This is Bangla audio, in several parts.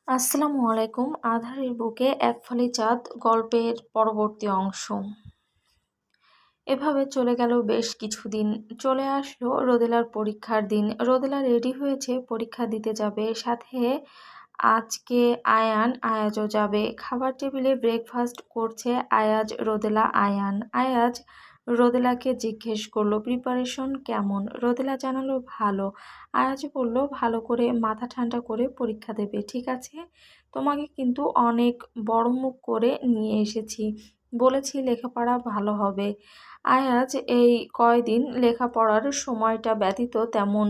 আসসালামু আলাইকুম। আঁধারের বুকে এক ফালি চাঁদ গল্পের পরবর্তী অংশ। এভাবে চলে গেল বেশ কিছুদিন। চলে আসলো রোদেলার পরীক্ষার দিন। রোদেলা রেডি হয়েছে, পরীক্ষা দিতে যাবে। সাথে আজকে আয়াজও যাবে। খাবার টেবিলে ব্রেকফাস্ট করছে আয়াজ, রোদেলা, আয়ান। আয়াজ রোদেলাকে জিজ্ঞেস করলো প্রিপারেশন কেমন। রোদেলা জানালো ভালো। আয়াজ বলল ভালো করে মাথা ঠান্ডা করে পরীক্ষা দেবে, ঠিক আছে? তোমাকে কিন্তু অনেক বড় মুখ করে নিয়ে এসেছি, বলেছি লেখাপড়া ভালো হবে। আয়াজ এই কয়দিন লেখাপড়ার সময়টা ব্যতীত তেমন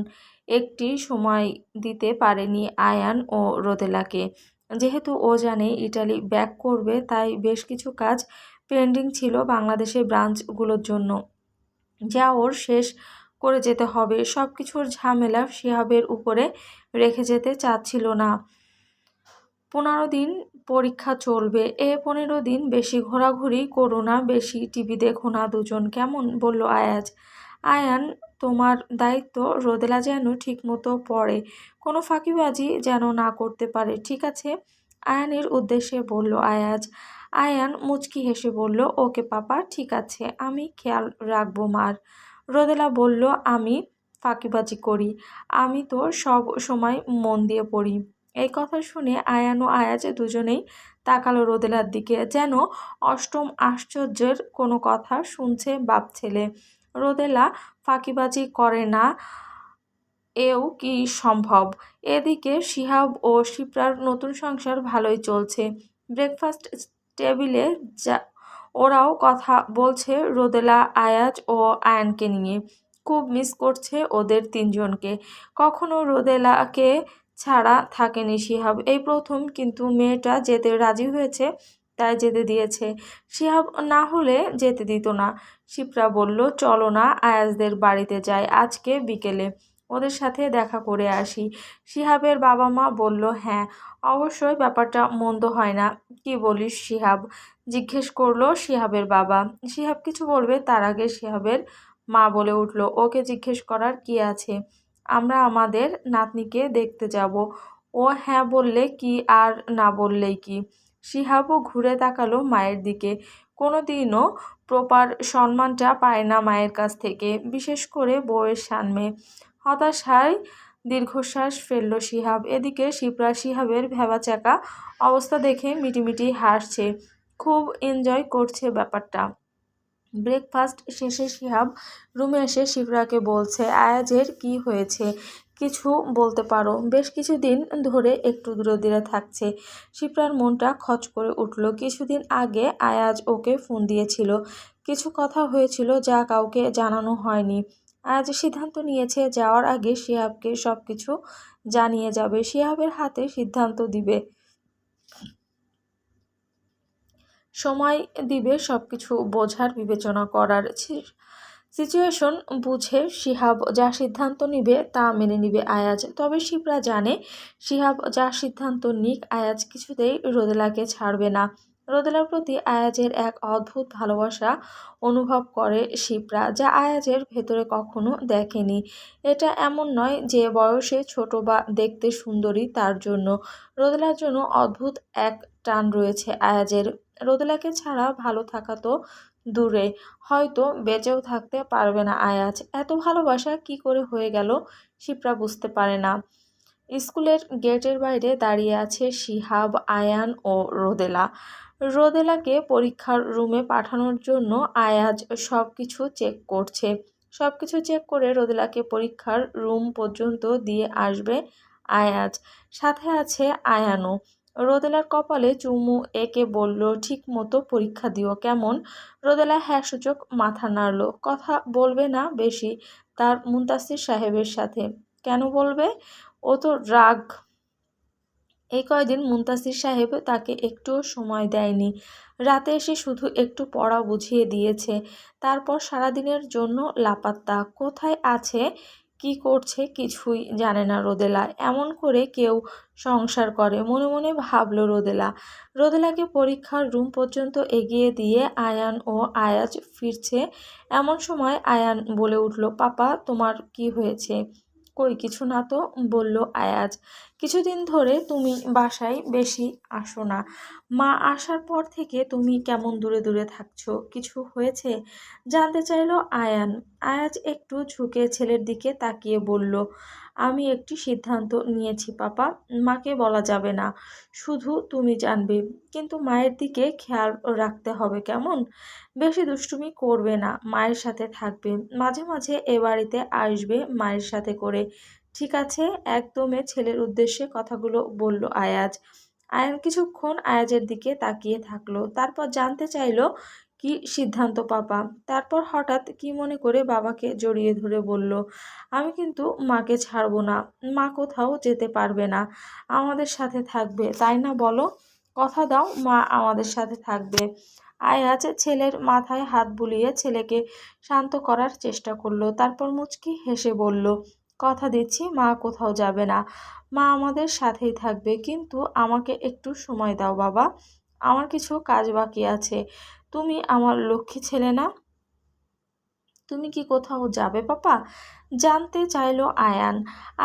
একটি সময় দিতে পারেনি আয়ান ও রোদেলাকে। যেহেতু ও জানে ইটালি ব্যাক করবে, তাই বেশ কিছু কাজ পেন্ডিং ছিল বাংলাদেশের ব্রাঞ্চগুলোর জন্য, যা ওর শেষ করে যেতে হবে। সব কিছুর ঝামেলা শিহাবের উপরে রেখে যেতে চাচ্ছিল না। 15 দিন পরীক্ষা চলবে। 15 দিন বেশি ঘোরাঘুরি করো না, বেশি টিভি দেখো না দুজন, কেমন? বলল আয়াজ। আয়ান, তোমার দায়িত্ব রোদেলা যেন ঠিক মতো পড়ে, কোনো ফাঁকিবাজি যেন না করতে পারে, ঠিক আছে? আয়ানের উদ্দেশ্যে বলল আয়াজ। আয়ান মুচকি হেসে বলল, ওকে পাপা, ঠিক আছে, আমি খেয়াল রাখবো মার। রোদেলা বলল, আমি ফাঁকিবাজি করি? আমি তো সব সময় মন দিয়ে পড়ি। এই কথা শুনে আয়ান ও আয়াজ দুজনেই তাকালো রোদেলার দিকে, যেন অষ্টম আশ্চর্যের কোনো কথা শুনছে বাপ ছেলে। রোদেলা ফাঁকিবাজি করে না, এও কি সম্ভব? এদিকে শিহাব ও শিপ্রার নতুন সংসার ভালোই চলছে। ব্রেকফাস্ট টেবিলে যা ওরাও কথা বলছে রোদেলা, আয়াজ ও আয়ানকে নিয়ে। খুব মিস করছে ওদের তিনজনকে। কখনো রোদেলাকে ছাড়া থাকেনি শিহাব, এই প্রথম। কিন্তু মেয়েটা যেতে রাজি হয়েছে, তাই যেতে দিয়েছে। শিহাব না হলে যেতে দিত না। শিপ্রা বলল, চলো না আয়াজদের বাড়িতে যাই আজকে বিকেলে, ওদের সাথে দেখা করে আসি। শিহাবের বাবা মা বলল, হ্যাঁ অবশ্যই, ব্যাপারটা মন্দ হয় না। কি বলিস শিহাব? জিজ্ঞেস করলো শিহাবের বাবা। শিহাব কিছু বলবে তার আগে শিহাবের মা বলে উঠল, ওকে জিজ্ঞেস করার কি আছে, আমরা আমাদের নাতনিকে দেখতে যাব। ও হ্যাঁ বললে কি আর না বললেই কি? শিহাবও ঘুরে তাকালো মায়ের দিকে। কোনোদিনও প্রপার সম্মানটা পায় না মায়ের কাছ থেকে, বিশেষ করে বউয়ের সামনে। হতাশায় দীর্ঘশ্বাস ফেলল শিহাব। এদিকে শিপ্রা শিহাবের ভ্যাবাচ্যাকা অবস্থা দেখে মিটিমিটি হাসছে, খুব এনজয় করছে ব্যাপারটা। ব্রেকফাস্ট শেষে শিহাব রুমে এসে শিপ্রাকে বলছে, আয়াজের কি হয়েছে, কিছু বলতে পারো? বেশ কিছুদিন ধরে একটু দূরে দূরে থাকছে। শিপ্রার মনটা খচ করে উঠল। কিছুদিন আগে আয়াজ ওকে ফোন দিয়েছিল, কিছু কথা হয়েছিল যা কাউকে জানানো হয়নি। আজ সিদ্ধান্ত নিয়েছে যাওয়ার আগে শিহাবকে সব কিছু জানিয়ে যাবে, শিহাবের হাতে সিদ্ধান্ত দিবে, সময় দিবে সবকিছু বোঝার, বিবেচনা করার। সিচুয়েশন বুঝে শিহাব যা সিদ্ধান্ত নিবে তা মেনে নিবে আয়াজ। তবে শিপ্রা জানে শিহাব যা সিদ্ধান্ত নিক আয়াজ কিছুতেই রোদেলাকে ছাড়বে না। রোদেলার প্রতি আয়াজের এক অদ্ভুত ভালোবাসা অনুভব করে শিপ্রা, যা আয়াজের ভেতরে কখনো দেখেনি। এটা এমন নয় যে বয়সে ছোট বা দেখতে সুন্দরী তার জন্য। রোদেলার জন্য অদ্ভুত এক টান রয়েছে আয়াজের। রোদেলাকে ছাড়া ভালো থাকা তো দূরে, হয়তো বেঁচেও থাকতে পারবে না আয়াজ। এত ভালোবাসা কি করে হয়ে গেল শিপ্রা বুঝতে পারে না। স্কুলের গেটের বাইরে দাঁড়িয়ে আছে শিহাব, আয়ান ও রোদেলা। রোদেলাকে পরীক্ষার রুমে পাঠানোর জন্য আয়াজ সব কিছু চেক করছে। সব কিছু চেক করে রোদেলাকে পরীক্ষার রুম পর্যন্ত দিয়ে আসবে আয়াজ। সাথে আছে আয়ানও। রোদেলার কপালে চুমু এঁকে বলল, ঠিক মতো পরীক্ষা দিও কেমন? রোদেলা হ্যাঁ সূচক মাথা নাড়ল। কথা বলবে না বেশি তার মুনতাসির সাহেবের সাথে। কেন বলবে? ও তো রাগ। এই কয়দিন মুনতাসির সাহেব তাকে একটুও সময় দেয়নি। রাতে এসে শুধু একটু পড়া বুঝিয়ে দিয়েছে, তারপর সারাদিনের জন্য লাপাত্তা। কোথায় আছে, কি করছে কিছুই জানে না রোদেলা। এমন করে কেউ সংসার করে? মনে মনে ভাবল রোদেলা। রোদেলাকে পরীক্ষার রুম পর্যন্ত এগিয়ে দিয়ে আয়ান ও আয়াজ ফিরছে। এমন সময় আয়ান বলে উঠল, পাপা তোমার কি হয়েছে? কই কিছু না তো, বলল আয়াজ। কিছুদিন ধরে তুমি বাসায় বেশি আসো না। মা আসার পর থেকে তুমি কেমন দূরে দূরে থাকছো, কিছু হয়েছে? জানতে চাইলো আয়ান। আয়াজ একটু ঝুঁকে ছেলের দিকে তাকিয়ে বলল, আমি একটি সিদ্ধান্ত নিয়েছি পাপা। মাকে বলা যাবে না, শুধু তুমি জানবে। কিন্তু মায়ের দিকে খেয়াল রাখতে হবে, কেমন? বেশি দুষ্টুমি করবে না, মায়ের সাথে থাকবে, মাঝে মাঝে এ বাড়িতে আসবে মায়ের সাথে করে। ঠিক আছে? একদমে ছেলের উদ্দেশ্যে কথাগুলো বলল আয়াজ। আয়ান কিছুক্ষণ আয়াজের দিকে তাকিয়ে থাকলো, তারপর জানতে চাইলো কি সিদ্ধান্ত পাপা। তারপর হঠাৎ কি মনে করে বাবাকে জড়িয়ে ধরে বলল, আমি কিন্তু মাকে ছাড়বো না। মা কোথাও যেতে পারবে না, আমাদের সাথে থাকবে, তাই না বলো? কথা দাও মা আমাদের সাথে থাকবে। আয়াজ ছেলের মাথায় হাত বুলিয়ে ছেলেকে শান্ত করার চেষ্টা করলো, তারপর মুচকি হেসে বলল, কথা দিচ্ছি মা কোথাও যাবে না, মা আমাদের সাথেই থাকবে। কিন্তু আমাকে একটু সময় দাও বাবা, আমার কিছু কাজ বাকি আছে। তুমি আমার লক্ষ্মী ছেলে না? তুমি কি কোথাও যাবে পাপা? জানতে চাইলো আয়ান।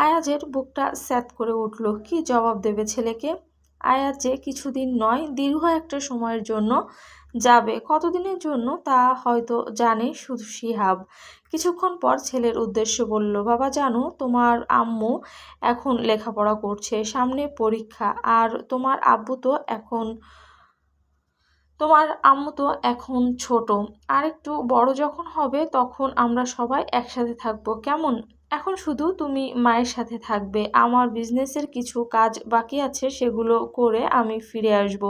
আয়াজের বুকটা স্যাঁত করে উঠল, কি জবাব দেবে ছেলেকে? আয়াজ যে কিছুদিন নয়, দীর্ঘ একটা সময়ের জন্য যাবে। কতদিনের জন্য তা হয়তো জানে শুধু শিহাব। কিছুক্ষণ পর ছেলের উদ্দেশ্যে বলল, বাবা জানো তোমার আম্মু এখন লেখাপড়া করছে, সামনে পরীক্ষা। আর তোমার আম্মু তো এখন ছোট, আর একটু বড় যখন হবে তখন আমরা সবাই একসাথে থাকবো, কেমন? এখন শুধু তুমি মায়ের সাথে থাকবে। আমার বিজনেসের কিছু কাজ বাকি আছে, সেগুলো করে আমি ফিরে আসব।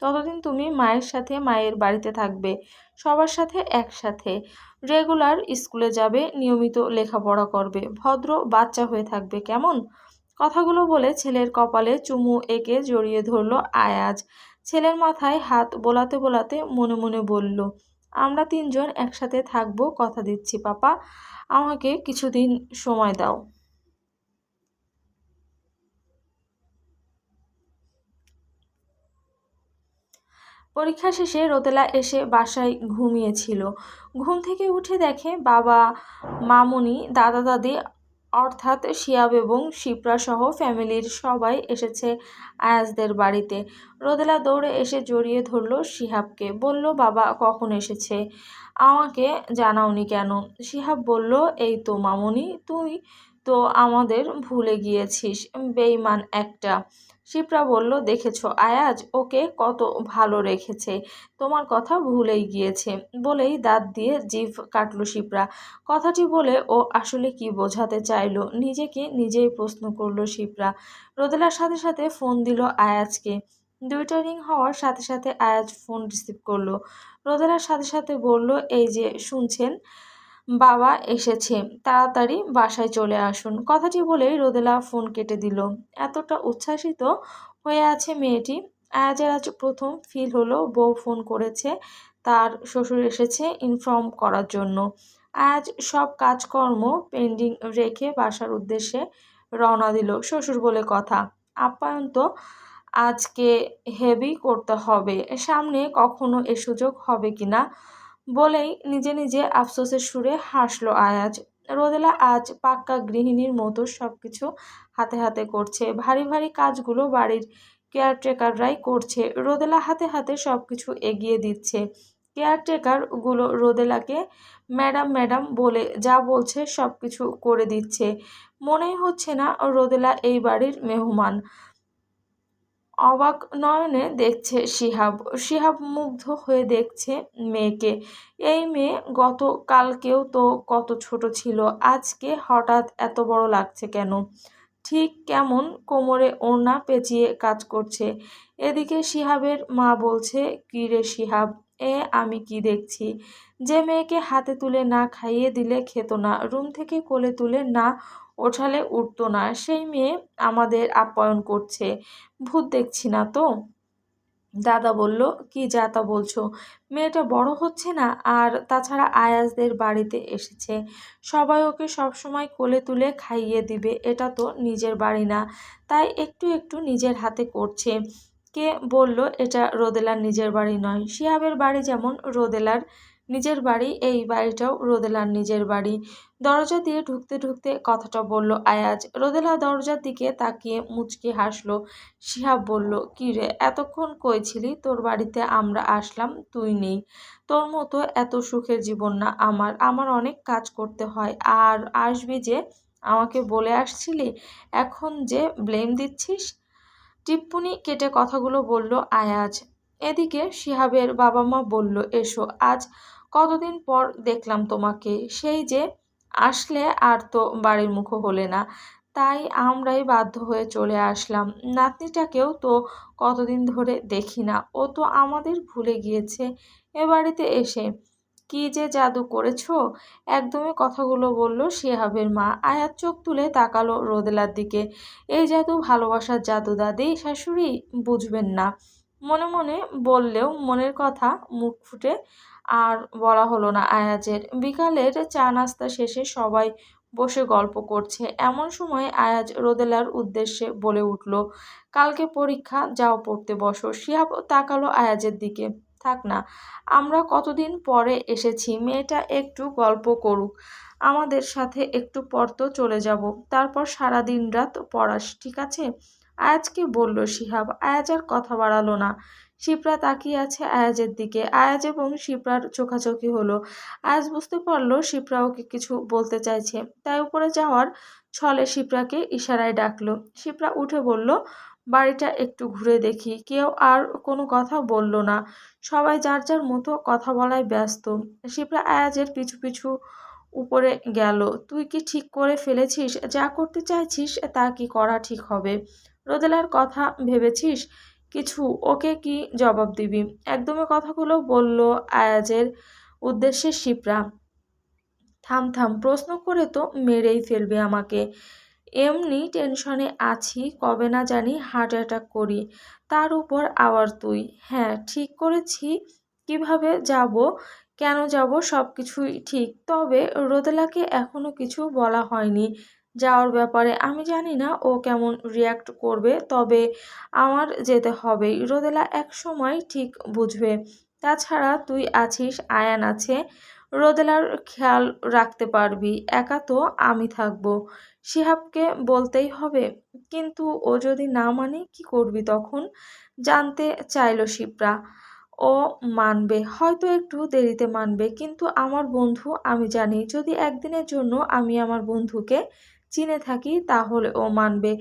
ততদিন তুমি মায়ের সাথে মায়ের বাড়িতে থাকবে, সবার সাথে একসাথে। রেগুলার স্কুলে যাবে, নিয়মিত লেখাপড়া করবে, ভদ্র বাচ্চা হয়ে থাকবে, কেমন? কথাগুলো বলে ছেলের কপালে চুমু এঁকে জড়িয়ে ধরল আয়াজ। ছেলের মাথায় হাত বোলাতে বোলাতে মনে মনে বলল, আমরা তিনজন একসাথে থাকবো, কথা দিচ্ছি পাপা, আমাকে কিছুদিন সময় দাও। পরীক্ষা শেষে রোদেলা এসে বাসায় ঘুমিয়েছিল। ঘুম থেকে উঠে দেখে বাবা, মামুনি, দাদা দাদি অর্থাৎ শিয়াব এবং শিপ্রা সহ ফ্যামিলির সবাই এসেছে আয়াজদের বাড়িতে। রোদেলা দৌড়ে এসে জড়িয়ে ধরল শিহাবকে, বলল, বাবা কখন এসেছে, আমাকে জানাওনি কেন? শিহাব বলল, এই তো মামুনি, তুই তো আমাদের ভুলে গিয়েছিস, বেঈমান একটা। শিপ্রা বলল, দেখেছো আয়াজ ওকে কত ভালো রেখেছে, তোমার কথা ভুলেই গিয়েছে। বলেই দাঁত দিয়ে জিভ কাটল শিপ্রা। কথাটি বলে ও আসলে কি বোঝাতে চাইলো নিজেকে নিজেই প্রশ্ন করলো শিপ্রা। রোদেলার সাথে সাথে ফোন দিল আয়াজকে। দুইটা রিং হওয়ার সাথে সাথে আয়াজ ফোন রিসিভ করলো। রোদেলার সাথে সাথে বলল, এই যে শুনছেন, বাবা এসেছে, তাড়াতাড়ি বাসায় চলে আসুন। কথাটি বলেই রোদেলা ফোন কেটে দিল। এতটা উচ্ছ্বাসিত হয়ে আছে মেয়েটি। আয়াজের আজ প্রথম ফিল হলো বউ ফোন করেছে, তার শ্বশুর এসেছে ইনফর্ম করার জন্য। আজ সব কাজকর্ম পেন্ডিং রেখে বাসার উদ্দেশ্যে রওনা দিল। শ্বশুর বলে কথা, আপ্যায়ন তো আজকে হেভি করতে হবে, সামনে কখনো এ সুযোগ হবে কিনা বলেই নিজে নিজে আফসোসের সুরে হাসলো আয়াজ। রোদেলা আজ পাক্কা গৃহিণীর মতো সবকিছু হাতে হাতে করছে, ভারী ভারী কাজগুলো বাড়ির কেয়ারটেকাররাই করছে, রোদেলা হাতে হাতে সবকিছু এগিয়ে দিচ্ছে। কেয়ারটেকারগুলো রোদেলাকে ম্যাডাম ম্যাডাম বলে যা বলছে সবকিছু করে দিচ্ছে। মনেই হচ্ছে না রোদেলা এই বাড়ির মেহমান। অবাক নয়নে দেখছে শিহাব। শিহাব মুগ্ধ হয়ে দেখছে মেয়েকে। এই মেয়ে গতকালকেও তো কত ছোট ছিল, আজকে হঠাৎ এত বড় লাগছে কেন? ঠিক কেমন কোমরে ওড়না পেঁচিয়ে কাজ করছে। এদিকে শিহাবের মা বলছে, কি রে শিহাব, এ আমি কি দেখছি? যে মেয়েকে হাতে তুলে না খাইয়ে দিলে খেত না, রুম থেকে কোলে তুলে না ওঠালে উঠতো না, সেই মেয়ে আমাদের আপ্যায়ন করছে। ভূত দেখছি না তো? দাদা বলল, কি যা তা বলছো? মেয়েটা বড় হচ্ছে না? আর তাছাড়া আয়াজদের বাড়িতে এসেছে, সবাই ওকে সবসময় কোলে তুলে খাইয়ে দিবে, এটা তো নিজের বাড়ি না, তাই একটু একটু নিজের হাতে করছে। কে বলল এটা রোদেলার নিজের বাড়ি নয়? শিহাবের বাড়ি যেমন রোদেলার নিজের বাড়ি, এই বাড়িটাও রোদেলার নিজের বাড়ি। দরজা দিয়ে ঢুকতে ঢুকতে কথাটা বলল আয়াজ। রোদেলা দরজার দিকে তাকিয়ে মুচকি হাসলো। শিহাব বলল, কি রে, এতক্ষণ কই ছিলি? তোর বাড়িতে আমরা আসলাম, তুই নেই। তোর মতো এত সুখের জীবন না আমার। আমার অনেক কাজ করতে হয়। আর আসবি যে আমাকে বলে আসছিলি, এখন যে ব্লেম দিচ্ছিস। টিপ্পনি কেটে কথাগুলো বলল আয়াজ। এদিকে শিহাবের বাবা মা বলল, এসো, আজ কতদিন পর দেখলাম তোমাকে। সেই যে আসলে আর তো বাড়ির মুখো হলে না, তাই আমরাই বাধ্য হয়ে চলে আসলাম। নাতনিটাকেও তো কতদিন ধরে দেখি না, ও তো আমাদের ভুলে গিয়েছে এ বাড়িতে এসে। কি যে জাদু করেছো। একদমই কথাগুলো বলল শিহাবের মা। আয়াত চোখ তুলে তাকালো রোদেলার দিকে। এই জাদু ভালোবাসার জাদু দাদি, শাশুড়ি বুঝবেন না। মনে মনে বললেও মনের কথা মুখ ফুটে আর বলা হলো না আয়াজের। বিকালের চা নাস্তা শেষে সবাই বসে গল্প করছে, এমন সময় আয়াজ রোদেলার উদ্দেশ্যে বলে উঠল, কালকে পরীক্ষা, যাও পড়তে বসো। শিহাব তাকালো আয়াজের দিকে। থাক না, আমরা কতদিন পরে এসেছি, মেয়েটা একটু গল্প করুক আমাদের সাথে, একটু পর তো চলে যাব, তারপর সারা দিন রাত পড়াস, ঠিক আছে? আয়াজকে বলল শিহাব। আয়াজ আর কথা বাড়ালো না। শিপ্রা তাকিয়ে আছে আয়াজের দিকে। আয়াজ এবং শিপ্রার চোখাচোখি হলো। আয়াজ বুঝতে পারলো শিপ্রা ওকে কিছু বলতে চাইছে, তাই উপরে যাওয়ার ছলে শিপ্রাকে ইশারায় ডাকলো। শিপ্রা উঠে বলল, বাড়িটা একটু ঘুরে দেখি। কেউ আর কোনো কথা বলল না। সবাই যার যার মতো কথা বলায় ব্যস্ত। শিপ্রা আয়াজের পিছু পিছু উপরে গেল। তুই কি ঠিক করে ফেলেছিস? যা করতে চাইছিস তা কি করা ঠিক হবে? রোদেলার কথা ভেবেছিস কিছু? ওকে কি জবাব দিবি? একদমই কথাগুলো বলল আয়াজের উদ্দেশ্যে শিপ্রা। থাম থাম, প্রশ্ন করে তো মেরেই ফেলবে আমাকে। এমনি টেনশনে আছি, কবে না জানি হার্ট অ্যাটাক করি, তার উপর আবার তুই। হ্যাঁ, ঠিক করেছি। কিভাবে যাব, কেন যাব, সব কিছুই ঠিক। তবে রোদেলাকে এখনো কিছু বলা হয়নি যাওয়ার ব্যাপারে। আমি জানি না ও কেমন রিয়্যাক্ট করবে, তবে আমার যেতে হবেই। রোদেলা এক সময় ঠিক বুঝবে। তাছাড়া তুই আছিস, আয়ান আছে, রোদেলার খেয়াল রাখতে পারবি। একা তো আমি থাকবো। শিহাবকে বলতেই হবে। কিন্তু ও যদি না মানে কি করবি তখন? জানতে চাইল শিপ্রা। ও মানবে, হয়তো একটু দেরিতে মানবে, কিন্তু আমার বন্ধু, আমি জানি যদি একদিনের জন্য আমি আমার বন্ধুকে চিনে থাকি তাহলে ও মানবে।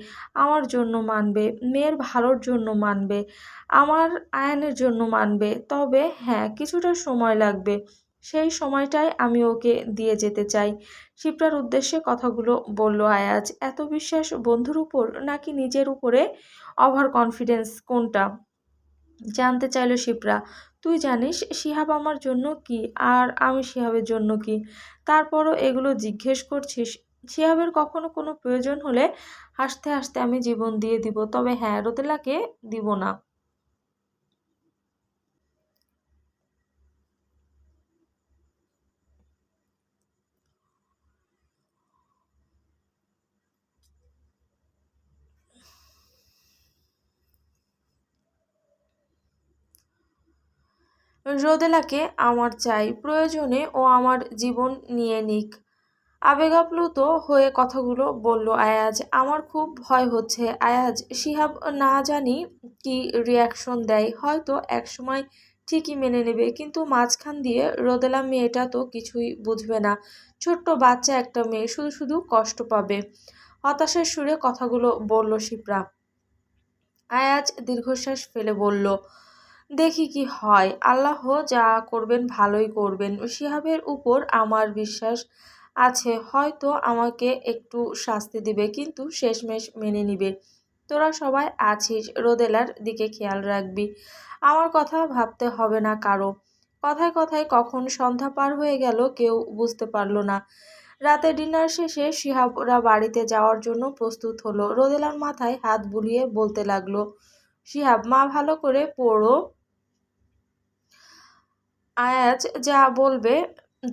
আমার জন্য মানবে, মেয়ের ভালোর জন্য মানবে, আমার আয়নের জন্য মানবে। তবে হ্যাঁ, কিছুটা সময় লাগবে। সেই সময়টাই আমি ওকে দিয়ে যেতে চাই। শিপ্রার উদ্দেশ্যে কথাগুলো বলল আয়াজ। এত বিশ্বাস বন্ধুর উপর নাকি নিজের উপরে ওভার কনফিডেন্স, কোনটা? জানতে চাইল শিপ্রা। তুই জানিস শিহাব আমার জন্য কি, আর আমি শিহাবের জন্য কি, তারপরও এগুলো জিজ্ঞেস করছিস? শিহাবের কখনো কোনো প্রয়োজন হলে হাসতে হাসতে আমি জীবন দিয়ে দিব, তবে হ্যাঁ, রোদেলাকে দিব না। রোদেলাকে আমার চাই, প্রয়োজনে ও আমার জীবন নিয়ে নিক। আবেগাপ্লুত হয়ে কথাগুলো বলল আয়াজ। আমার খুব ভয় হচ্ছে আয়াজ, শিহাব না জানি কি রিয়াকশন দেয়, হয়তো একসময় ঠিকই মেনে নেবে, কিন্তু মাঝখান দিয়ে রোদেলা মেয়েটা তো কিছুই বুঝবে না। ছোট্ট বাচ্চা একটা মেয়ে, শুধু শুধু কষ্ট পাবে। হতাশার সুরে কথাগুলো বলল শিপ্রা। আয়াজ দীর্ঘশ্বাস ফেলে বলল, দেখি কি হয়, আল্লাহ যা করবেন ভালোই করবেন। শিহাবের উপর আমার বিশ্বাস আছে, হয়তো আমাকে একটু শাস্তি দিবে, কিন্তু শেষমেশ মেনে নিবে। তোরা সবাই আছিস, রোদেলার দিকে খেয়াল রাখবি। আমার কথা ভাবতে হবে না কারো। কথায় কথায় কখন সন্ধ্যা পার হয়ে গেল কেউ বুঝতে পারল না। রাতে ডিনার শেষে শিহাবরা বাড়িতে যাওয়ার জন্য প্রস্তুত হলো। রোদেলার মাথায় হাত বুলিয়ে বলতে লাগলো, শিহাব, মা ভালো করে পড়ো। আয়াজ যা বলবে,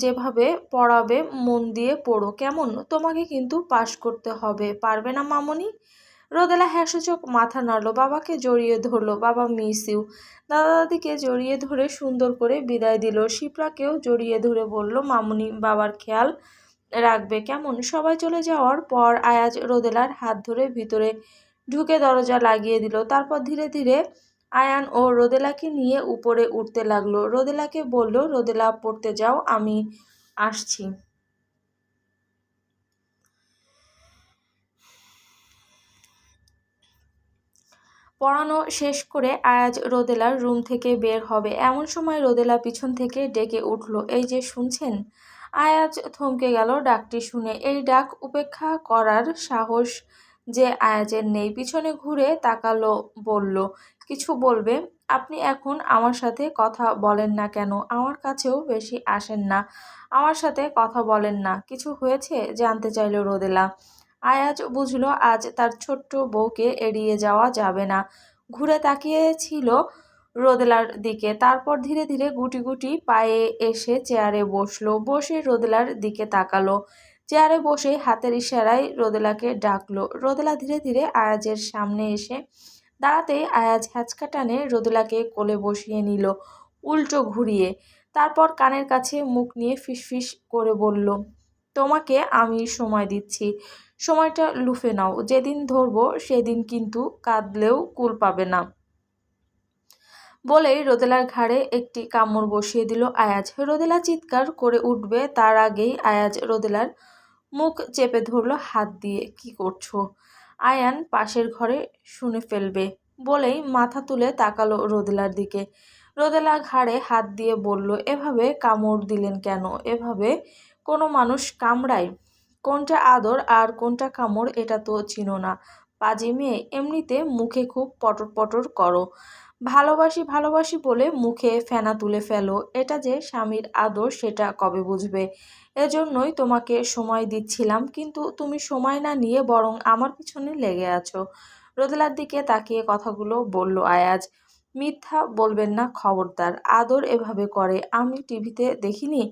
যেভাবে পড়াবে মন দিয়ে পড়ো, কেমন? তোমাকে কিন্তু পাশ করতে হবে, পারবে না মামনি? রোদেলা হ্যাসূচক মাথা নাড়ল, বাবাকে জড়িয়ে ধরল। বাবা মিস ইউ। দাদা দাদিকে জড়িয়ে ধরে সুন্দর করে বিদায় দিল। শিপ্রাকেও জড়িয়ে ধরে বলল, মামুনি বাবার খেয়াল রাখবে কেমন। সবাই চলে যাওয়ার পর আয়াজ রোদেলার হাত ধরে ভিতরে ঢুকে দরজা লাগিয়ে দিল। তারপর ধীরে ধীরে আয়ান ও রোদেলাকে নিয়ে উপরে উঠতে লাগলো। রোদেলাকে বলল, রোদেলা পড়তে যাও, আমি আসছি। পড়ানো শেষ করে আয়াজ রোদেলার রুম থেকে বের হবে, এমন সময় রোদেলা পিছন থেকে ডেকে উঠল, এই যে শুনছেন। আয়াজ থমকে গেল ডাকটি শুনে। এই ডাক উপেক্ষা করার সাহস যে আয়াজের নেই। পিছনে ঘুরে তাকালো, বলল, কিছু বলবে? আপনি এখন আমার সাথে কথা বলেন না কেন? আমার কাছেও বেশি আসেন না, আমার সাথে কথা বলেন না। কিছু হয়েছে? জানতে চাইল রোদেলা। আয়াজ বুঝল আজ তার ছোট্ট বউকে এড়িয়ে যাওয়া যাবে না। ঘুরে তাকিয়েছিল রোদেলার দিকে, তারপর ধীরে ধীরে গুটি গুটি পায়ে এসে চেয়ারে বসলো। বসে রোদেলার দিকে তাকালো। চেয়ারে বসে হাতের ইশারায় রোদেলাকে ডাকলো। রোদেলা ধীরে ধীরে আয়াজের সামনে এসে দাঁড়াতেই আয়াজ হ্যাঁচকা টানে রোদেলাকে কোলে বসিয়ে নিল উল্টো ঘুরিয়ে। তারপর কানের কাছে মুখ নিয়ে ফিসফিস করে বলল, তোমাকে আমি সময় দিচ্ছি, সময়টা লুফে নাও। যেদিন ধরবো সেদিন কিন্তু কাঁদলেও কুল পাবে না। বলেই রোদেলার ঘাড়ে একটি কামড় বসিয়ে দিল আয়াজ। রোদেলা চিৎকার করে উঠবে তার আগেই আয়াজ রোদেলার মুখ চেপে ধরল হাত দিয়ে। কি করছো? আয়ান পাশের ঘরে শুনে ফেলবে বলেই মাথা তুলে তাকালো রোদেলার দিকে। রোদেলা ঘাড়ে হাত দিয়ে বলল, এভাবে কামড় দিলেন কেন? এভাবে কোনো মানুষ কামড়ায়? কোনটা আদর আর কোনটা কামড় এটা তো চিনো না, পাজি মেয়ে। এমনিতে মুখে খুব পটর পটর করো, ভালোবাসি ভালোবাসি বলে মুখে ফেনা তুলে ফেলো। এটা যে স্বামীর আদর সেটা কবে বুঝবে? এজন্যই তোমাকে সময় দিচ্ছিলাম, কিন্তু তুমি সময় না নিয়ে বরং আমার পিছনে লেগে আছো। রোদেলার দিকে তাকিয়ে কথাগুলো বলল আয়াজ। মিথ্যা বলবেন না খবরদার। আদর এভাবে করে আমি টিভিতে দেখিনি?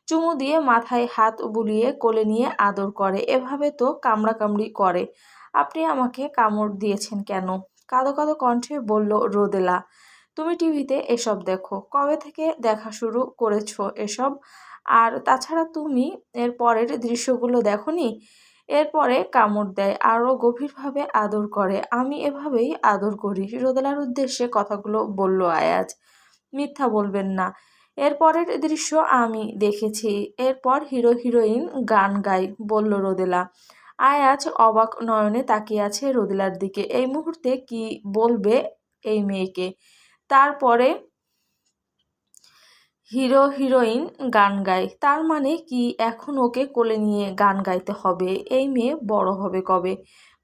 চুমু দিয়ে মাথায় হাত বুলিয়ে কোলে নিয়ে আদর করে, এভাবে তো কামড়াকামড়ি করে। আপনি আমাকে কামড় দিয়েছেন কেন? কাঁদো কাঁদো কণ্ঠে বলল রোদেলা। তুমি টিভিতে এসব দেখো? কবে থেকে দেখা শুরু করেছো এসব? আর তাছাড়া তুমি এর পরের দৃশ্যগুলো দেখোনি? এরপরে কামড় দেয়, আরও গভীরভাবে আদর করে। আমি এভাবেই আদর করি। রোদেলার উদ্দেশ্যে কথাগুলো বলল আয়াজ। মিথ্যা বলবেন না। এরপরের দৃশ্য আমি দেখেছি। এরপর হিরো হিরোইন গান গায়, বলল রোদেলা। আয়াজ অবাক নয়নে তাকিয়ে আছে রোদেলার দিকে। এই মুহূর্তে কি বলবে এই মেয়েকে? তারপরে হিরো হিরোইন গান গায়, তার মানে কি এখন ওকে কোলে নিয়ে গান গাইতে হবে? এই মেয়ে বড় হবে কবে?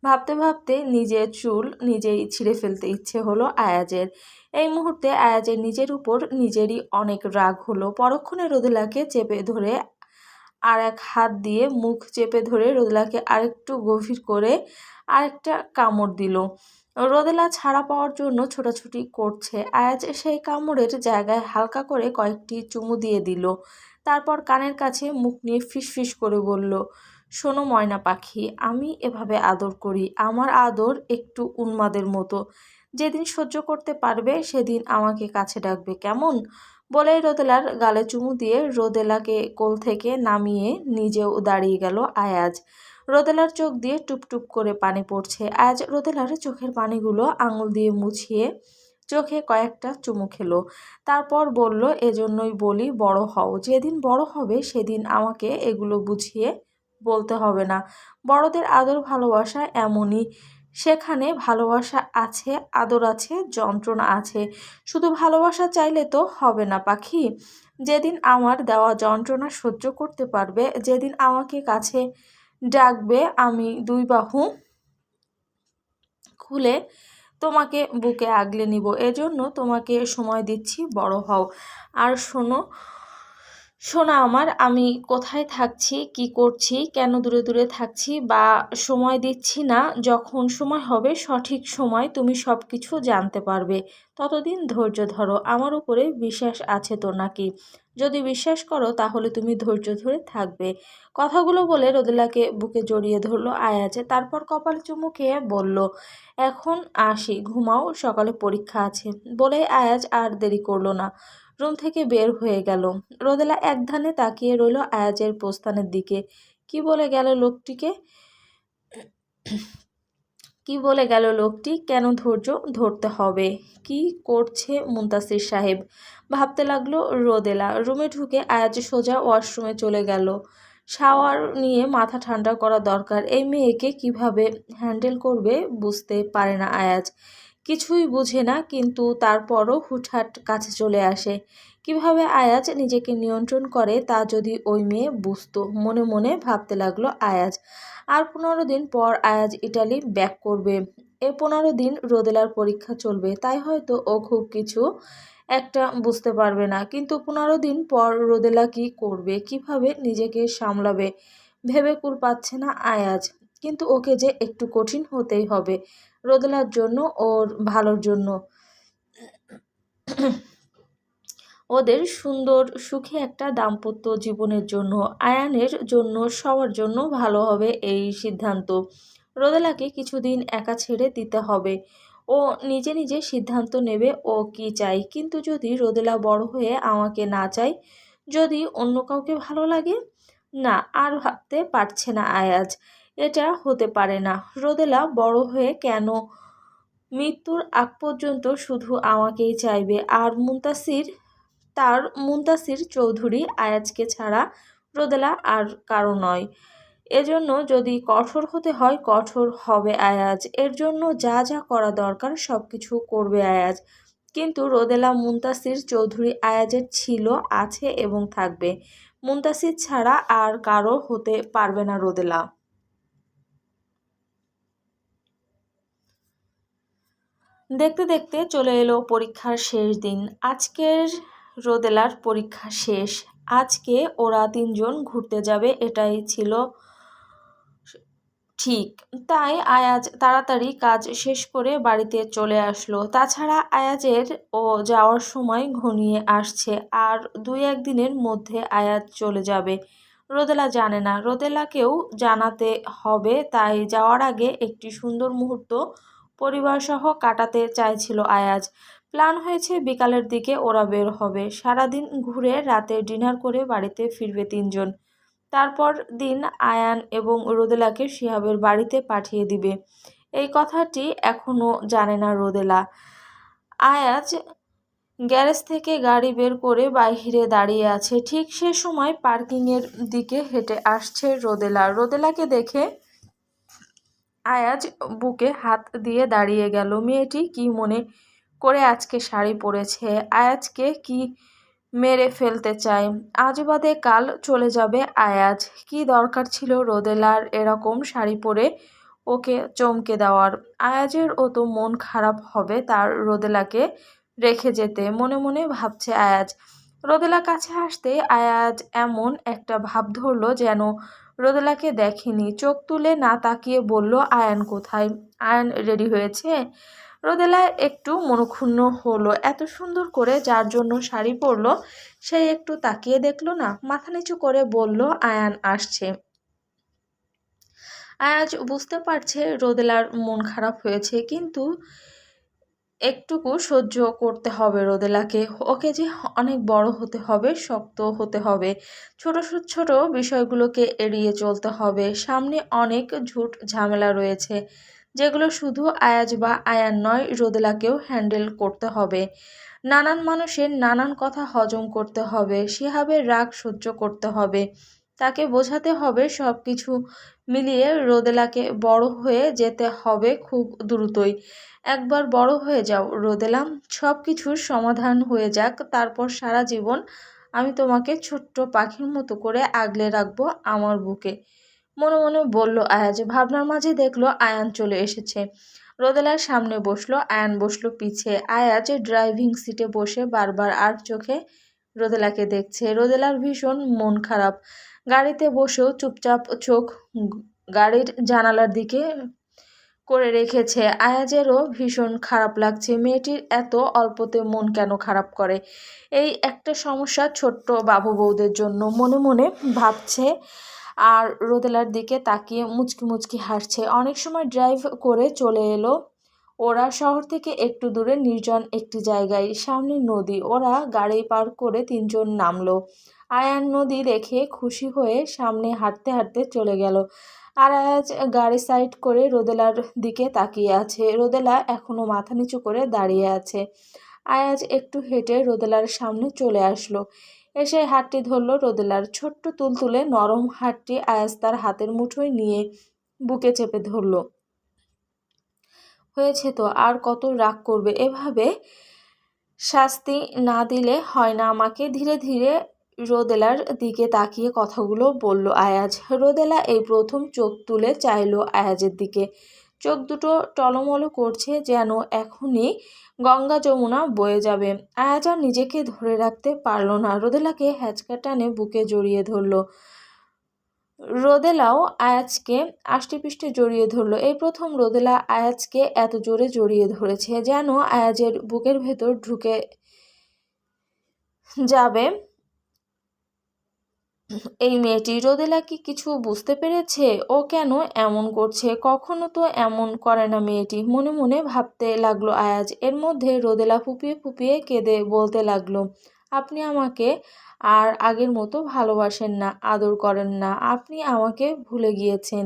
ভাবতে ভাবতে নিজের চুল নিজেই ছিঁড়ে ফেলতে ইচ্ছে হলো আয়াজের। এই মুহূর্তে আয়াজের নিজের উপর নিজেরই অনেক রাগ হলো। পরক্ষণে রোদেলাকে চেপে ধরে আর এক হাত দিয়ে মুখ চেপে ধরে রোদেলাকে আরেকটু গভীর করে আরেকটা কামড় দিল। রোদেলা ছাড়া পাওয়ার জন্য ছোটাছুটি করছে। আয়াজ সেই কামড়ের জায়গায় হালকা করে কয়েকটি চুমু দিয়ে দিল। তারপর কানের কাছে মুখ নিয়ে ফিসফিস করে বলল, শোনো ময়না পাখি, আমি এভাবে আদর করি। আমার আদর একটু উন্মাদের মতো। যেদিন সহ্য করতে পারবে সেদিন আমাকে কাছে ডাকবে কেমন? বলেই রোদেলার গালে চুমু দিয়ে রোদেলাকে কোল থেকে নামিয়ে নিজেও দাঁড়িয়ে গেল আয়াজ। রোদেলার চোখ দিয়ে টুপটুপ করে পানি পড়ছে। আজ রোদেলার চোখের পানিগুলো আঙুল দিয়ে মুছিয়ে চোখে কয়েকটা চুমু খেলো। তারপর বলল, এজন্যই বলি বড় হও। যেদিন বড় হবে সেদিন আমাকে এগুলো বুঝিয়ে বলতে হবে না। বড়দের আদর ভালোবাসা এমনই, সেখানে ভালোবাসা আছে, আদর আছে, যন্ত্রণা আছে। শুধু ভালোবাসা চাইলে তো হবে না পাখি। যেদিন আমার দেওয়া যন্ত্রণা সহ্য করতে পারবে, যেদিন আমাকে কাছে ডাকবে, আমি দুই বাহু খুলে তোমাকে বুকে আগলে নিব। এজন্য তোমাকে সময় দিচ্ছি, বড় হও। আর শোনো, সোনা আমার, আমি কোথায় থাকছি, কি করছি, কেন দূরে দূরে থাকছি বা সময় দিচ্ছি না, যখন সময় হবে সঠিক সময় তুমি সব কিছু জানতে পারবে। ততদিন ধৈর্য ধরো। আমার উপরে বিশ্বাস আছে তো নাকি? যদি বিশ্বাস করো তাহলে তুমি ধৈর্য ধরে থাকবে। কথাগুলো বলে রোদেলাকে বুকে জড়িয়ে ধরলো আয়াজে, তারপর কপালে চুমু খেয়ে বলল, এখন আসি, ঘুমাও, সকালে পরীক্ষা আছে। বলে আয়াজ আর দেরি করলো না, রুম থেকে বের হয়ে গেল। রোদেলা একধানে তাকিয়ে রইল আয়াজের প্রস্থানের দিকে। কি বলে গেল লোকটিকে কি বলে গেল লোকটি? কেন ধৈর্য ধরতে হবে? কি করছে মুনতাসির সাহেব? ভাবতে লাগলো রোদেলা। রুমে ঢুকে আয়াজ সোজা ওয়াশরুমে চলে গেল। শাওয়ার নিয়ে মাথা ঠান্ডা করা দরকার। এই মেয়েকে কিভাবে হ্যান্ডেল করবে বুঝতে পারে না আয়াজ। কিছুই বুঝে না, কিন্তু তারপরও হুটহাট কাছে চলে আসে। কিভাবে আয়াজ নিজেকে নিয়ন্ত্রণ করে তা যদি ওই মেয়ে বুঝতো। মনে মনে ভাবতে লাগলো আয়াজ। আর 15 দিন পর আয়াজ ইটালি ব্যাক করবে। এ 15 দিন রোদেলার পরীক্ষা চলবে, তাই হয়তো ও খুব কিছু একটা বুঝতে পারবে না। কিন্তু 15 দিন পর রোদেলা কি করবে, কিভাবে নিজেকে সামলাবে ভেবে কুল পাচ্ছে না আয়াজ। কিন্তু ওকে যে একটু কঠিন হতেই হবে, রোদেলার জন্য, ওর ভালোর জন্য, ওদের সুন্দর সুখী একটা দাম্পত্য জীবনের জন্য, আয়ানের জন্য, সবার জন্য ভালো হবে এই সিদ্ধান্ত। রোদেলাকে কিছুদিন একা ছেড়ে দিতে হবে। ও নিজে নিজে সিদ্ধান্ত নেবে ও কি চাই। কিন্তু যদি রোদেলা বড় হয়ে আমাকে না চায়, যদি অন্য কাউকে ভালো লাগে, না, আর ভাবতে পারছে না আয়াজ। এটা হতে পারে না। রোদেলা বড় হয়ে কেন মৃত্যুর আগ পর্যন্ত শুধু আমাকেই চাইবে। আর মুনতাসির চৌধুরী আয়াজকে ছাড়া রোদেলা আর কারো নয়। এজন্য যদি কঠোর হতে হয়, কঠোর হবে আয়াজ। এর জন্য যা যা করা দরকার সব কিছু করবে আয়াজ। কিন্তু রোদেলা মুনতাসির চৌধুরী আয়াজের ছিল, আছে এবং থাকবে। মুনতাসির ছাড়া আর কারো হতে পারবে না রোদেলা। দেখতে দেখতে চলে এলো পরীক্ষার শেষ দিন। আজকের রোদেলার পরীক্ষা শেষ। আজকে ওরা 3জন ঘুরতে যাবে, এটাই ছিল ঠিক। তাই আয়াজ তাড়াতাড়ি কাজ শেষ করে বাড়িতে চলে আসলো। তাছাড়া আয়াজের ও যাওয়ার সময় ঘনিয়ে আসছে। আর 2-1 দিনের মধ্যে আয়াজ চলে যাবে। রোদেলা জানে না, রোদেলাকেও জানাতে হবে। তাই যাওয়ার আগে একটি সুন্দর মুহূর্ত পরিবারসহ কাটাতে চাইছিল আয়াজ। প্ল্যান হয়েছে বিকালের দিকে ওরা বের হবে। সারাদিন ঘুরে রাতে ডিনার করে বাড়িতে ফিরবে 3জন। তারপর দিন আয়ান এবং রোদেলাকে শিহাবের বাড়িতে পাঠিয়ে দিবে। এই কথাটি এখনও জানে না রোদেলা। আয়াজ গ্যারেজ থেকে গাড়ি বের করে বাইরে দাঁড়িয়ে আছে। ঠিক সে সময় পার্কিংয়ের দিকে হেঁটে আসছে রোদেলা। রোদেলাকে দেখে আয়াজ বুকে হাত দিয়ে দাঁড়িয়ে গেল। মেয়েটি কি মনে করে আজকে শাড়ি পরেছে? আয়াজকে কি মেরে ফেলতে চায়? আজ বাদে কাল চলে যাবে আয়াজ। কি দরকার ছিল রোদেলার এরকম শাড়ি পরে ওকে চমকে দেওয়ার? আয়াজের ও তো মন খারাপ হবে তার রোদেলাকে রেখে যেতে, মনে মনে ভাবছে আয়াজ। রোদেলা কাছে আসতে আয়াজ এমন একটা ভাব ধরল যেন রোদেলাকে দেখেনি। চোখ তুলে না তাকিয়ে বলল, আয়ান কোথায়? আয়ান রেডি হয়েছে? রোদেলা একটু মনক্ষুণ্ণ হলো। এত সুন্দর করে যার জন্য শাড়ি পরলো, সে একটু তাকিয়ে দেখলো না? মাথা নিচু করে বলল, আয়ান আসছে। আয়াজ বুঝতে পারছে রোদেলার মন খারাপ হয়েছে, কিন্তু একটুকু সহ্য করতে হবে রোদেলাকে। ওকে যে অনেক বড় হতে হবে, শক্ত হতে হবে। ছোট ছোট বিষয়গুলোকে এড়িয়ে চলতে হবে। সামনে অনেক ঝুট ঝামেলা রয়েছে, যেগুলো শুধু আয়াজ বা আয়ান নয়, রোদেলাকেও হ্যান্ডেল করতে হবে। নানান মানুষের নানান কথা হজম করতে হবে। শিহাবের রাগ সহ্য করতে হবে। তাকে বোঝাতে হবে। সব কিছু মিলিয়ে রোদেলাকে বড় হয়ে যেতে হবে খুব দ্রুতই। একবার বড় হয়ে যাও রোদেলা, সব কিছুর সমাধান হয়ে যাক। তারপর সারা জীবন আমি তোমাকে ছোট্ট পাখির মতো করে আগলে রাখবো আমার বুকে, মনে মনে বলল আয়াজ। ভাবনার মাঝে দেখলো আয়ান চলে এসেছে। রোদেলার সামনে বসলো, আয়ান বসলো পিছে। আয়াজ ড্রাইভিং সিটে বসে বারবার আর চোখে রোদেলাকে দেখছে। রোদেলার ভীষণ মন খারাপ। গাড়িতে বসেও চুপচাপ চোখ গাড়ির জানালার দিকে করে রেখেছে। আয়াজেরও ভীষণ খারাপ লাগছে। মেয়েটির এত অল্পতে মন কেন খারাপ করে? এই একটা সমস্যা ছোট্ট বাবু বউদের জন্য, মনে মনে ভাবছে। আর রোদেলার দিকে তাকিয়ে মুচকি মুচকি হাসছে। অনেক সময় ড্রাইভ করে চলে এলো ওরা শহর থেকে একটু দূরে নির্জন একটি জায়গায়। সামনে নদী। ওরা গাড়ি পার করে তিনজন নামলো। আয়ান নদী দেখে খুশি হয়ে সামনে হাঁটতে হাঁটতে চলে গেল। আর আয়াজ গাড়ি সাইড করে রোদেলার দিকে তাকিয়ে আছে। রোদেলা এখনো মাথা নিচু করে দাঁড়িয়ে আছে। আয়াজ একটু হেঁটে রোদেলার সামনে চলে আসলো। এসে হাতটি ধরল রোদেলার। ছোট্ট তুলতুলে নরম হাতটি আয়াজ তার হাতের মুঠোয় নিয়ে বুকে চেপে ধরল। হয়েছে তো, আর কত রাগ করবে? এভাবে শাস্তি না দিলে হয় না আমাকে। ধীরে ধীরে রোদেলার দিকে তাকিয়ে কথাগুলো বলল আয়াজ। রোদেলা এই প্রথম চোখ তুলে চাইলো আয়াজের দিকে। চোখ দুটো টলমলো করছে, যেন এখনই গঙ্গা যমুনা বয়ে যাবে। আয়াজ আর নিজেকে ধরে রাখতে পারল না। রোদেলাকে হ্যাচকা টানে বুকে জড়িয়ে ধরল। রোদেলাও আয়াজকে আষ্টেপৃষ্টে জড়িয়ে ধরল। এই প্রথম রোদেলা আয়াজকে এত জোরে জড়িয়ে ধরেছে, যেন আয়াজের বুকের ভেতর ঢুকে যাবে। এই মেয়েটি রোদেলা কি কিছু বুঝতে পেরেছে? ও কেন এমন করছে? কখনো তো এমন করে না মেয়েটি, মনে মনে ভাবতে লাগলো আয়াজ। এর মধ্যে রোদেলা ফুপিয়ে ফুপিয়ে কেঁদে বলতে লাগলো, আপনি আমাকে আর আগের মতো ভালোবাসেন না, আদর করেন না, আপনি আমাকে ভুলে গিয়েছেন।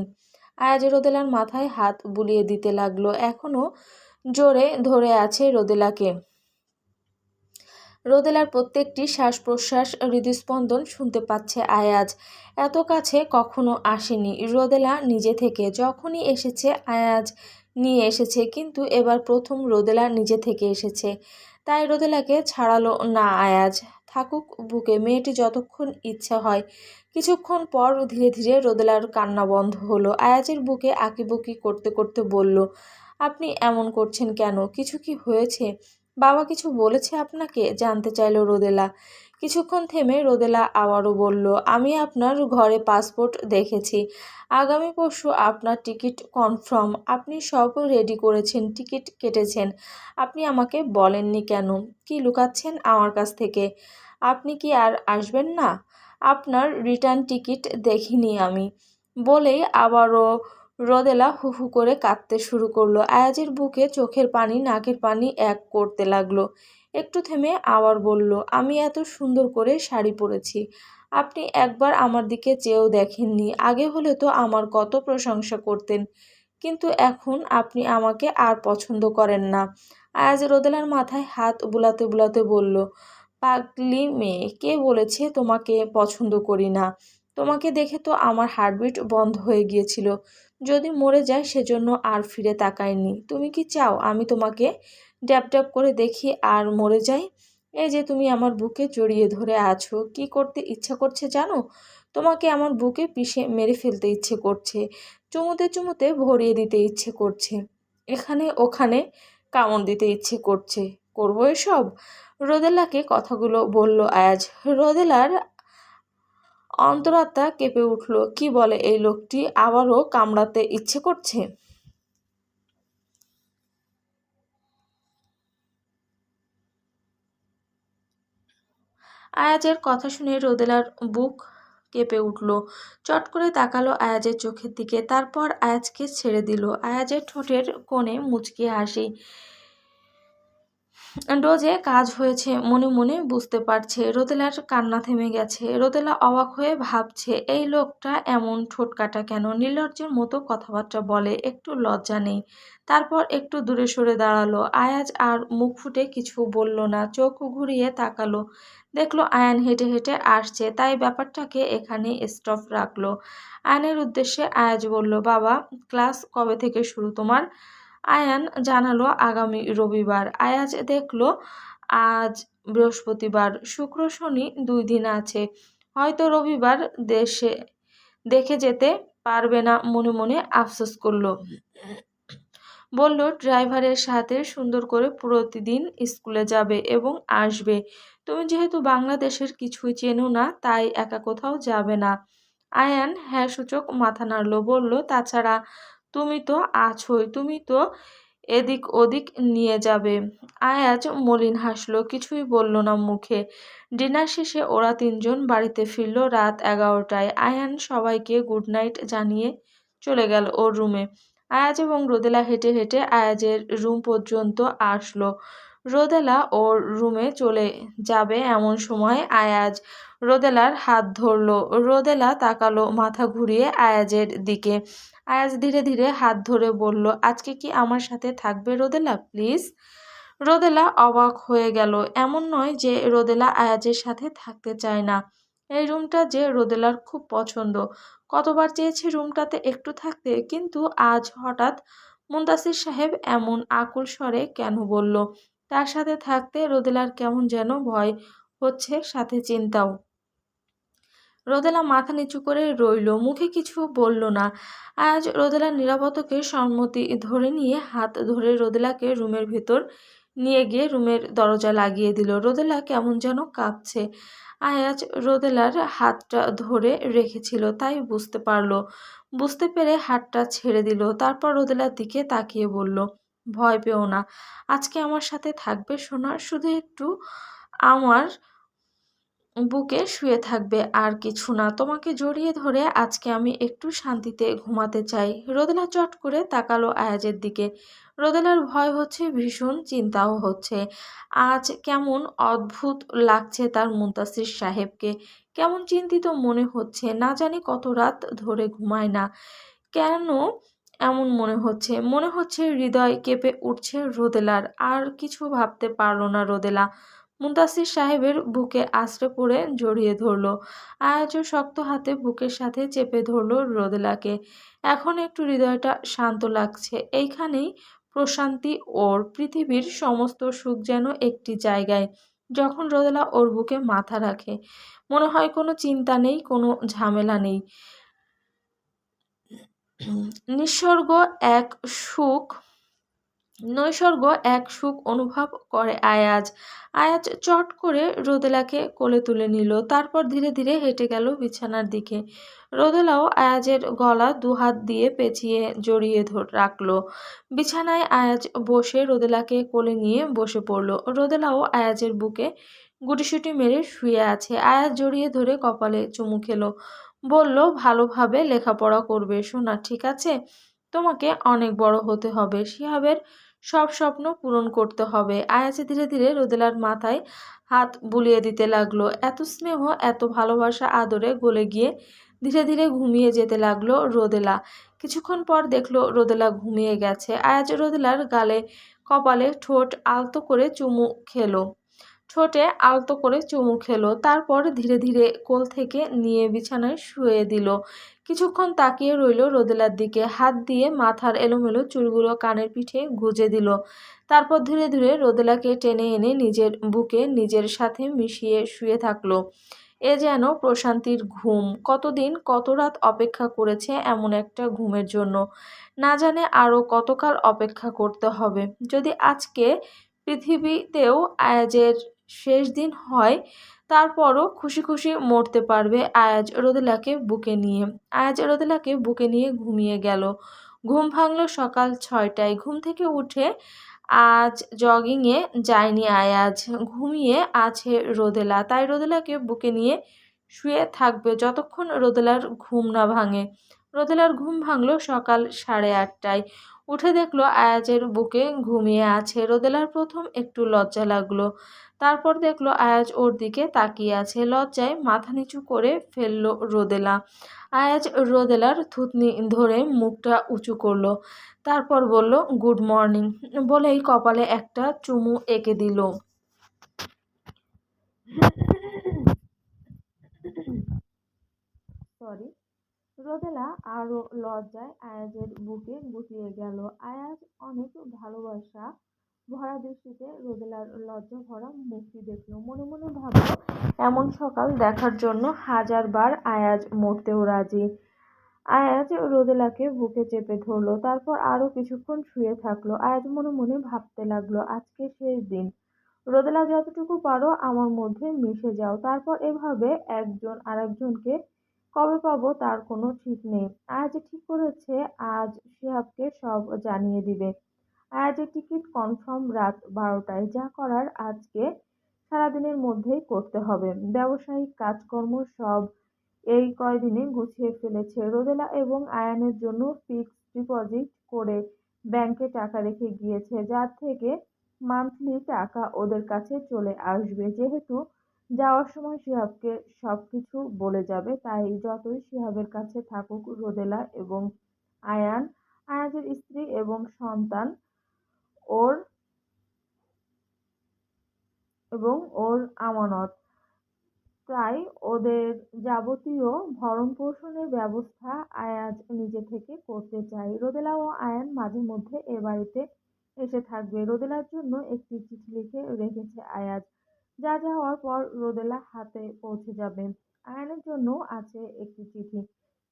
আয়াজ রোদেলার মাথায় হাত বুলিয়ে দিতে লাগলো। এখনো জোরে ধরে আছে রোদেলাকে। রোদেলার প্রত্যেকটি শ্বাস প্রশ্বাস, হৃদস্পন্দন শুনতে পাচ্ছে আয়াজ। এত কাছে কখনো আসেনি রোদেলা নিজে থেকে। যখনই এসেছে আয়াজ নিয়ে এসেছে, কিন্তু এবার প্রথম রোদেলা নিজে থেকে এসেছে। তাই রোদেলাকে ছাড়ালো না আয়াজ। থাকুক বুকে মেয়েটি যতক্ষণ ইচ্ছা হয়। কিছুক্ষণ পর ধীরে ধীরে রোদেলার কান্না বন্ধ হলো। আয়াজের বুকে আঁকিবুকি করতে করতে বলল, আপনি এমন করছেন কেন? কিছু কি হয়েছে? বাবা কিছু বলেছে আপনাকে? জানতে চাইল রোদেলা। কিছুক্ষণ থেমে রোদেলা আবারও বলল, আমি আপনার ঘরে পাসপোর্ট দেখেছি। আগামী পরশু আপনার টিকিট কনফার্ম। আপনি সব রেডি করেছেন, টিকিট কেটেছেন। আপনি আমাকে বলেননি কেন? কি লুকাচ্ছেন আমার কাছ থেকে? আপনি কি আর আসবেন না? আপনার রিটার্ন টিকিট দেখিনি আমি। বলেই আবারও রোদেলা হু হু করে কাঁদতে শুরু করলো। আয়াজের বুকে চোখের পানি নাকের পানি এক করতে লাগলো। একটু থেমে আবার বলল, আমি এত সুন্দর করে শাড়ি পরেছি, আপনি একবার আমার দিকে চেয়েও দেখেননি। আগে হলে তো আমার কত প্রশংসা করতেন, কিন্তু এখন আপনি আমাকে আর পছন্দ করেন না। আয়াজ রোদেলার মাথায় হাত বুলাতে বুলাতে বলল, পাগলি মেয়ে, কে বলেছে তোমাকে পছন্দ করি না? তোমাকে দেখে তো আমার হার্টবিট বন্ধ হয়ে গিয়েছিল। যদি মরে যায় সেজন্য আর ফিরে তাকাইনি। তুমি কি চাও আমি তোমাকে ড্যাব ড্যাব করে দেখি আর মরে যাই? এই যে তুমি আমার বুকে জড়িয়ে ধরে আছো, কি করতে ইচ্ছা করছে জানো? তোমাকে আমার বুকে পিষে মেরে ফেলতে ইচ্ছে করছে, চুমুতে চুমুতে ভরিয়ে দিতে ইচ্ছে করছে, এখানে ওখানে কামড় দিতে ইচ্ছে করছে। করবো এসব? রোদেলাকে কথাগুলো বলল আয়াজ। রোদেলার অন্তরাত্মা কেঁপে উঠল। কি বলে এই লোকটি? আবারও কামড়াতে ইচ্ছে করছে? আয়াজের কথা শুনে রোদেলার বুক কেঁপে উঠল। চট করে তাকালো আয়াজের চোখের দিকে, তারপর আয়াজকে ছেড়ে দিল। আয়াজের ঠোঁটের কোণে মুচকি হাসি। ডোজে কাজ হয়েছে মনে মনে বুঝতে পারছে। রোদেলার কান্না থেমে গেছে। রোদেলা অবাক হয়ে ভাবছে, এই লোকটা এমন ঠোঁটকাটা কেন? নির্লজ্জের মতো কথাবার্তা বলে, একটু লজ্জা নেই। তারপর একটু দূরে সরে দাঁড়ালো। আয়াজ আর মুখ ফুটে কিছু বলল না, চোখ ঘুরিয়ে তাকালো। দেখলো আয়ান হেঁটে হেঁটে আসছে, তাই ব্যাপারটাকে এখানে স্টপ রাখলো। আয়ানের উদ্দেশ্যে আয়াজ বলল, বাবা ক্লাস কবে থেকে শুরু তোমার? আয়ান জানালো আগামী রবিবার। আয়াজ দেখলো আজ বৃহস্পতিবার, শুক্র শনি 2 দিন আছে, হয়তো রবিবার দেশে দেখে যেতে পারবে না। মনে মনে আফসোস করলো। বলল ড্রাইভারের সাথে সুন্দর করে প্রতিদিন স্কুলে যাবে এবং আসবে। তুমি যেহেতু বাংলাদেশের কিছুই চেনো না, তাই একা কোথাও যাবে না। আয়ান হ্যাঁ সূচক মাথা নাড়ল, বলল তাছাড়া তুমি তো আছোই, তুমি তো এদিক ওদিক নিয়ে যাবে। আয়াজ মলিন হাসলো, কিছুই বলল না মুখে। ডিনার শেষে ওরা তিনজন বাড়িতে ফিরল রাত 11টায়। আয়ান সবাইকে গুড নাইট জানিয়ে চলে গেল ওর রুমে। আয়াজ এবং রোদেলা হেঁটে হেঁটে আয়াজের রুম পর্যন্ত আসলো। রোদেলা ওর রুমে চলে যাবে এমন সময় আয়াজ রোদেলার হাত ধরল। রোদেলা তাকালো মাথা ঘুরিয়ে আয়াজের দিকে। আয়াজ ধীরে ধীরে হাত ধরে বলল, আজকে কি আমার সাথে থাকবে রোদেলা, প্লিজ? রোদেলা অবাক হয়ে গেল। এমন নয় যে রোদেলা আয়াজের সাথে থাকতে চায় না। এই রুমটা যে রোদেলার খুব পছন্দ। কতবার চেয়েছে রুমটাতে একটু থাকতে, কিন্তু আজ হঠাৎ মুনতাসির সাহেব এমন আকুল স্বরে কেন বলল? তার সাথে থাকতে রোদেলার কেমন যেন ভয় হচ্ছে, সাথে চিন্তাও। রোদেলা মাথা নিচু করে রইল, মুখে কিছু বলল না। আজ রোদেলার নিরাপত্তাকে সম্মতি ধরে নিয়ে হাত ধরে রোদেলাকে রুমের ভেতর নিয়ে গিয়ে রুমের দরজা লাগিয়ে দিল। রোদেলা কেমন যেন কাঁপছে। আয়াজ রোদেলার হাতটা ধরে রেখেছিল, তাই বুঝতে পেরে হাতটা ছেড়ে দিল। তারপর রোদেলার দিকে তাকিয়ে বলল, ভয় পেও না, আজকে আমার সাথে থাকবে সোনা, শুধু একটু আমার বুকে শুয়ে থাকবে, আর কিছু না। তোমাকে জড়িয়ে ধরে আজকে আমি একটু শান্তিতে ঘুমাতে চাই। রোদেলা চট করে তাকালো আয়াজের দিকে। রোদেলার ভয় হচ্ছে, ভীষণ চিন্তাও হচ্ছে। আজ কেমন অদ্ভুত লাগছে তার মুনতাসির সাহেবকে। কেমন চিন্তিত মনে হচ্ছে। না জানি কত রাত ধরে ঘুমায় না। কেন এমন মনে হচ্ছে হৃদয় কেঁপে উঠছে রোদেলার। আর কিছু ভাবতে পারল না রোদেলা। মুনতাসির সাহেবের বুকে আছড়ে পড়ে জড়িয়ে ধরল। আয়াজও শক্ত হাতে বুকের সাথে চেপে ধরল রোদেলাকে। এখন একটু হৃদয়টা শান্ত লাগছে। এইখানেই প্রশান্তি ওর। পৃথিবীর সমস্ত সুখ যেন একটি জায়গায়। যখন রোদেলা ওর বুকে মাথা রাখে, মনে হয় কোনো চিন্তা নেই, কোনো ঝামেলা নেই। নিঃস্বর্গ এক সুখ নৈসর্গ এক সুখ অনুভব করে আয়াজ। আয়াজ চট করে রোদেলাকে কোলে তুলে নিল। তারপর ধীরে ধীরে হেঁটে গেল বিছানার দিকে। রোদেলাও আয়াজের গলা দুহাত দিয়ে পেঁচিয়ে জড়িয়ে রাখলো। বিছানায় আয়াজ বসে রোদেলাকে কোলে নিয়ে বসে পড়ল। রোদেলাও আয়াজের বুকে গুটিসুটি মেরে শুয়ে আছে। আয়াজ জড়িয়ে ধরে কপালে চুমু খেলো। বলল, ভালোভাবে লেখাপড়া করবে সোনা, ঠিক আছে? তোমাকে অনেক বড় হতে হবে, শিহাবের সব স্বপ্ন পূরণ করতে হবে। আয়াজ ধীরে ধীরে রোদেলার মাথায় হাত বুলিয়ে দিতে লাগলো। এত স্নেহ, এত ভালোবাসা আদরে গলে গিয়ে ধীরে ধীরে ঘুমিয়ে যেতে লাগলো রোদেলা। কিছুক্ষণ পর দেখলো রোদেলা ঘুমিয়ে গেছে। আয়াজ রোদেলার গালে কপালে ঠোঁটে আলতো করে চুমু খেলো। তারপর ধীরে ধীরে কোল থেকে নিয়ে বিছানায় শুয়ে দিল। কিছুক্ষণ তাকিয়ে রইল রোদেলার দিকে। হাত দিয়ে মাথার এলোমেলো চুলগুলো কানের পিঠে গুজে দিল। তারপর ধীরে ধীরে রোদেলাকে টেনে এনে নিজের বুকে নিজের সাথে মিশিয়ে শুয়ে থাকলো। এ যেন প্রশান্তির ঘুম। কতদিন কত রাত অপেক্ষা করেছে এমন একটা ঘুমের জন্য। না জানে আরও কতকাল অপেক্ষা করতে হবে। যদি আজকে পৃথিবীতেও আয়াজের শেষ দিন হয়, তারপরও খুশি খুশি মরতে পারবে আয়াজ রোদেলাকে বুকে নিয়ে ঘুমিয়ে গেল। ঘুম ভাঙল সকাল 6টায়। ঘুম থেকে উঠে আজ জগিংয়ে যায়নি আয়াজ, ঘুমিয়ে আছে রোদেলা। তাই রোদেলাকে বুকে নিয়ে শুয়ে থাকবে যতক্ষণ রোদেলার ঘুম না ভাঙে। রোদেলার ঘুম ভাঙল সকাল 8:30টায়। উঠে দেখলো আয়াজের বুকে ঘুমিয়ে আছে। রোদেলার প্রথম একটু লজ্জা লাগলো। তারপর দেখলো আয়াজ ওর দিকে তাকিয়ে আছে। লজ্জায় মাথা নিচু করে ফেললো রোদেলা। আয়াজ রোদেলার থুতনি ধরে মুখটা উঁচু করলো। তারপর বলল, গুড মর্নিং বলেই কপালে একটা চুমু এঁকে দিল। সরি। রোদেলা আরো লজ্জায় আয়াজের বুকে গুটিয়ে গেল। আয়াজ অনেক ভালোবাসা ভরা দৃষ্টিতে রোদেলার লজ্জা ভরা মুখটি দেখল। মনে মনে ভাবল, এমন সকাল দেখার জন্য 1000 বার আয়াজ মরতেও রাজি। আয়াজ রোদেলাকে বুকে চেপে ধরলো, তারপর আরো কিছুক্ষণ শুয়ে থাকলো। আয়াজ মনে মনে ভাবতে লাগলো, আজকে শেষ দিন। রোদেলা, যতটুকু পারো আমার মধ্যে মিশে যাও। তারপর এভাবে একজন আরেকজনকে কবে পাবো তার কোনো ঠিক নেই। আয়াজ ঠিক করেছে আজ শিহাবকে সব জানিয়ে দিবে। আয়াজের টিকিট কনফার্ম রাত 12টায়। যা করার আজকে সারাদিনের মধ্যেই করতে হবে। ব্যবসায়িক কাজকর্ম সব এই কয়দিনে গুছিয়ে ফেলেছে। রোদেলা এবং আয়ানের জন্য ফিক্সড ডিপোজিট করে ব্যাংকে টাকা রেখে গিয়েছে, যার থেকে মান্থলি টাকা ওদের কাছে চলে আসবে। যেহেতু যাওয়ার সময় শিহাবকে সবকিছু বলে যাবে, তাই যতই শিহাবের কাছে থাকুক রোদেলা এবং আয়ান, আয়াজের স্ত্রী এবং সন্তান ওর ওর আমানত। তাই ওদের যাবতীয় ভরণ-পোষণের ব্যবস্থা আয়াজ নিজে থেকে করতে চায়। রোদেলা ও আয়ান মাঝে মধ্যে এ বাড়িতে এসে থাকবে। রোদেলার জন্য একটি চিঠি লিখে রেখেছে আয়াজ, যা যাওয়ার পর রোদেলা হাতে পৌঁছে যাবে। আয়ানের জন্য আছে একটি চিঠি,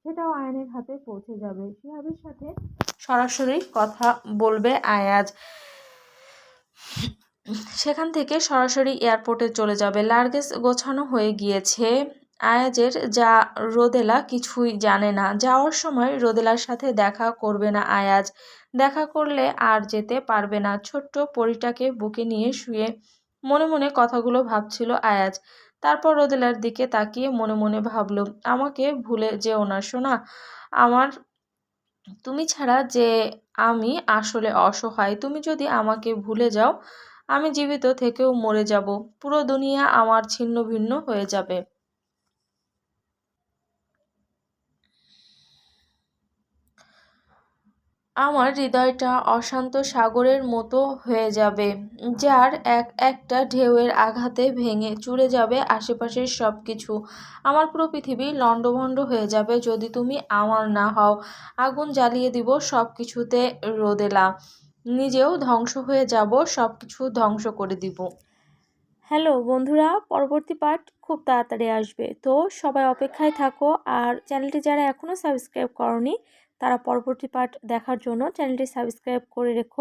সেটাও আয়ানের হাতে পৌঁছে যাবে। শিহাবের সাথে সরাসরি কথা বলবে আয়াজ। সেখান থেকে সরাসরি এয়ারপোর্টে চলে যাবে। লাগেজ গোছানো হয়ে গিয়েছে আয়াজের, যা রোদেলা কিছুই জানে না। যাওয়ার সময় রোদেলার সাথে দেখা করবে না আয়াজ। দেখা করলে আর যেতে পারবে না। ছোট্ট পরীটাকে বুকে নিয়ে শুয়ে মনে মনে কথাগুলো ভাবছিল আয়াজ। তারপর রোদেলার দিকে তাকিয়ে মনে মনে ভাবল, আমাকে ভুলে যেও না সোনা। আমার তুমি ছাড়া যে আমি আসলে অসহায়। তুমি যদি আমাকে ভুলে যাও, আমি জীবিত থেকেও মরে যাব। পুরো দুনিয়া আমার ছিন্ন ভিন্ন হয়ে যাবে। আমার হৃদয়টা অশান্ত সাগরের মতো হয়ে যাবে, যার একটা ঢেউয়ের আঘাতে ভেঙে চুরে যাবে আশেপাশের সব কিছু। আমার পুরো পৃথিবী লণ্ডভণ্ড হয়ে যাবে যদি তুমি আমার না হও। আগুন জ্বালিয়ে দিব সব কিছুতে রোদেলা। নিজেও ধ্বংস হয়ে যাব, সব কিছু ধ্বংস করে দিব। হ্যালো বন্ধুরা, পরবর্তী পার্ট খুব তাড়াতাড়ি আসবে, তো সবাই অপেক্ষায় থাকো। আর চ্যানেলটি যারা এখনও সাবস্ক্রাইব করনি, তারা পরবর্তী পার্ট দেখার জন্য চ্যানেলটি সাবস্ক্রাইব করে রেখো।